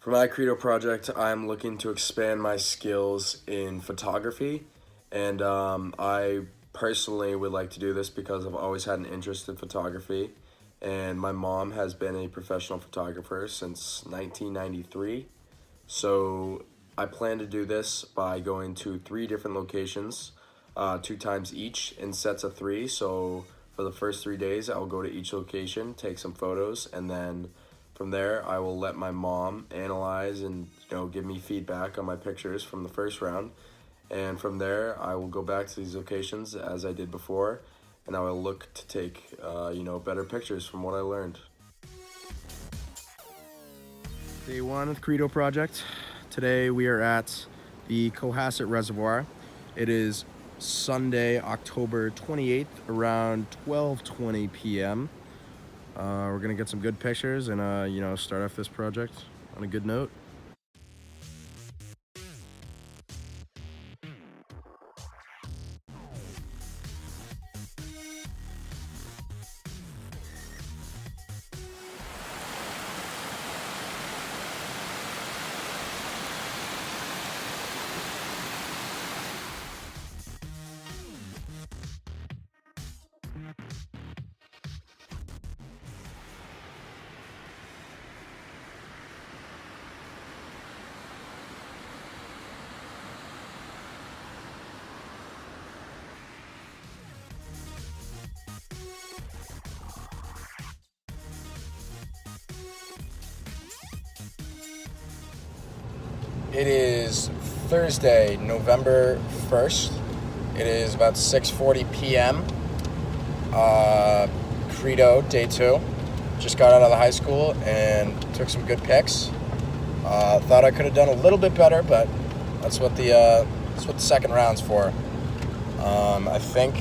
For my Credo project, I'm looking to expand my skills in photography, and I personally would like to do this because I've always had an interest in photography, and my mom has been a professional photographer since 1993. So I plan to do this by going to 3 different locations, 2 times each in sets of 3. So for the first 3 days, I'll go to each location, take some photos, and then from there, I will let my mom analyze and give me feedback on my pictures from the first round. And from there, I will go back to these locations as I did before, and I will look to take better pictures from what I learned. Day 1 of the Credo Project. Today we are at the Cohasset Reservoir. It is Sunday, October 28th, around 12:20 p.m. We're gonna get some good pictures and start off this project on a good note. It is Thursday, November 1st. It is about 6:40 p.m. Credo, day 2. Just got out of the high school and took some good pics. Thought I could have done a little bit better, but that's what the second round's for. I think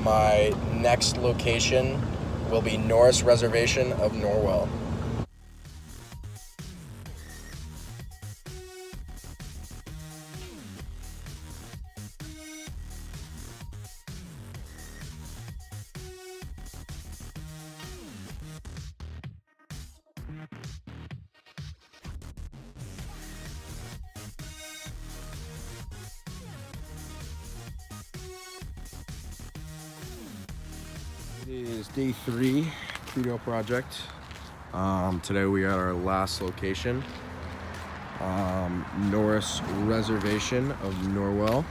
my next location will be Norris Reservation of Norwell. It is day 3, Credo Project. Today we are at our last location, Norris Reservation of Norwell.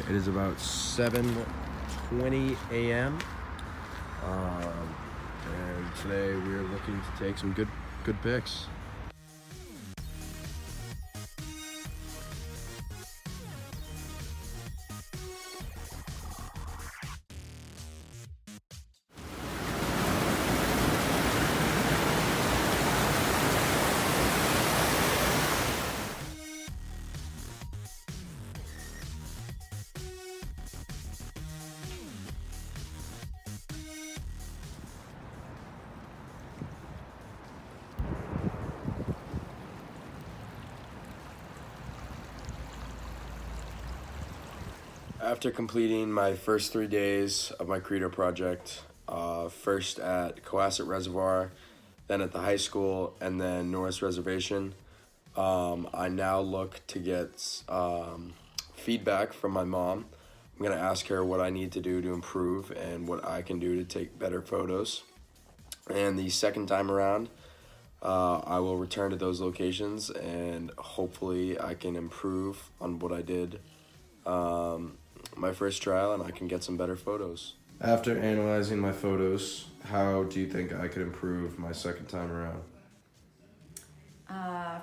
It is about 7:20 a.m. And today we are looking to take some good pics. After completing my first 3 days of my Credo project, first at Cohasset Reservoir, then at the high school, and then Norris Reservation, I now look to get feedback from my mom. I'm going to ask her what I need to do to improve and what I can do to take better photos. And the second time around, I will return to those locations and hopefully I can improve on what I did my first trial and I can get some better photos. After analyzing my photos, how do you think I could improve my second time around?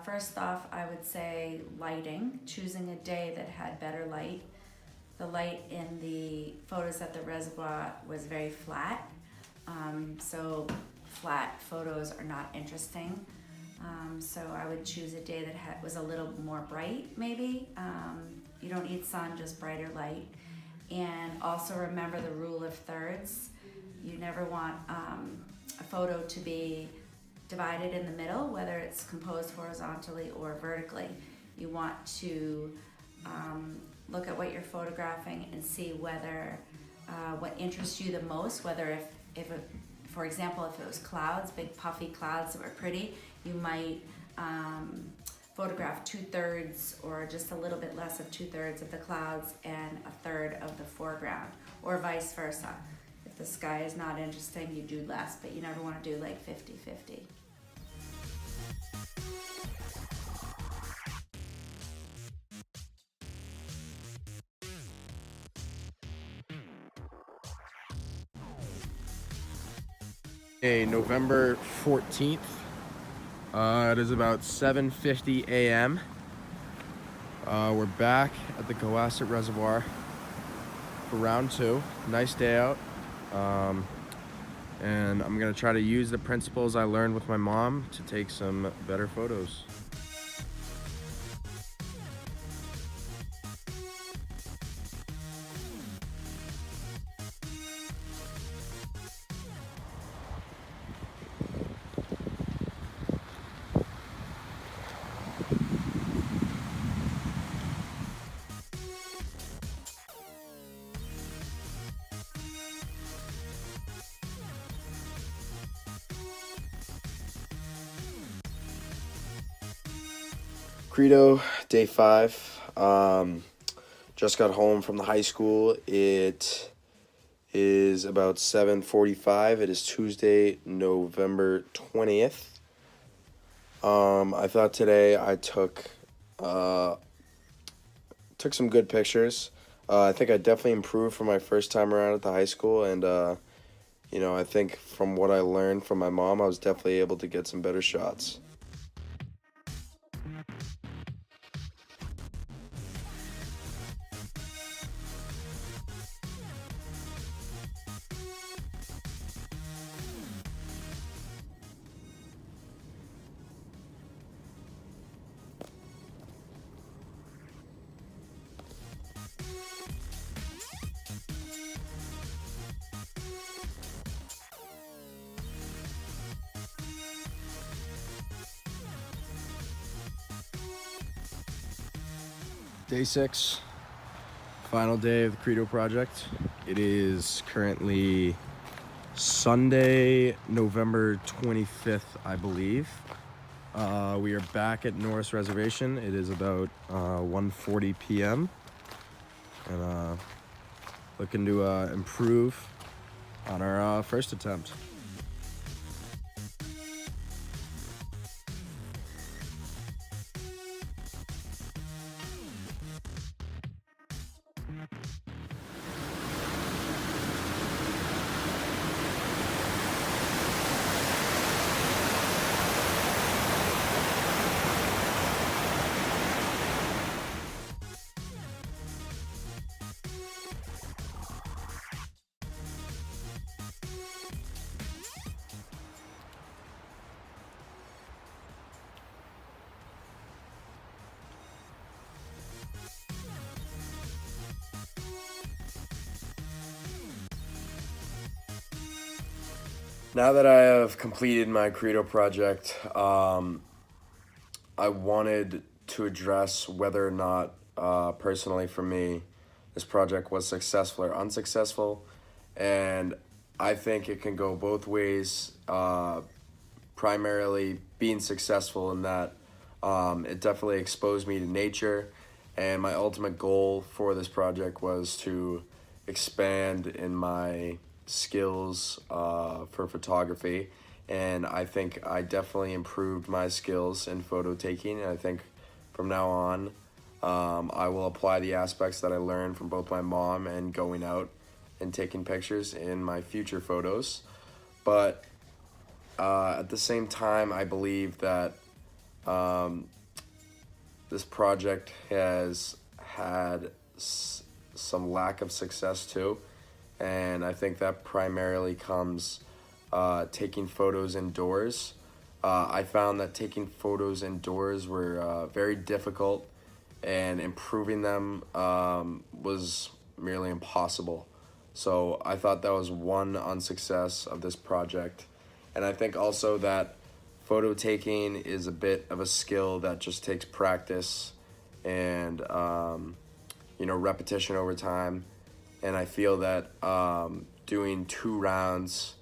First off, I would say lighting, choosing a day that had better light. The light in the photos at the reservoir was very flat, so flat photos are not interesting. So I would choose a day that was a little more bright, maybe. You don't need sun, just brighter light. And also remember the rule of thirds. You never want a photo to be divided in the middle, whether it's composed horizontally or vertically. You want to look at what you're photographing and see whether what interests you the most, whether if for example, if it was clouds, big puffy clouds that were pretty, you might photograph 2/3 or just a little bit less of 2/3 of the clouds and a third of the foreground, or vice versa. If the sky is not interesting, you do less, but you never want to do like 50-50. November 14th. It is about 7:50 a.m. We're back at the Cohasset Reservoir for round 2. Nice day out. And I'm gonna try to use the principles I learned with my mom to take some better photos. Credo, day 5. Just got home from the high school. It is about 7:45. It is Tuesday, November 20th. I thought today I took some good pictures. I think I definitely improved from my first time around at the high school, and I think from what I learned from my mom, I was definitely able to get some better shots. Day 6, final day of the Credo Project. It is currently Sunday, November 25th, I believe. We are back at Norris Reservation. It is about 1:40 p.m. and looking to improve on our first attempt. Now that I have completed my Credo project, I wanted to address whether or not, personally for me, this project was successful or unsuccessful. And I think it can go both ways, primarily being successful in that it definitely exposed me to nature. And my ultimate goal for this project was to expand in my skills for photography, and I think I definitely improved my skills in photo taking. And I think from now on, I will apply the aspects that I learned from both my mom and going out and taking pictures in my future photos. But at the same time, I believe that this project has had some lack of success too. And I think that primarily comes taking photos indoors. I found that taking photos indoors were very difficult, and improving them was merely impossible. So I thought that was one unsuccess of this project. And I think also that photo taking is a bit of a skill that just takes practice and repetition over time. And I feel that doing 2 rounds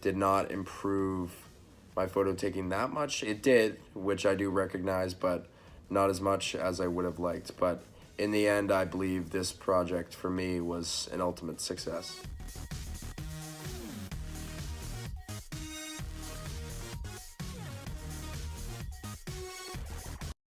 did not improve my photo taking that much. It did, which I do recognize, but not as much as I would have liked. But in the end, I believe this project for me was an ultimate success.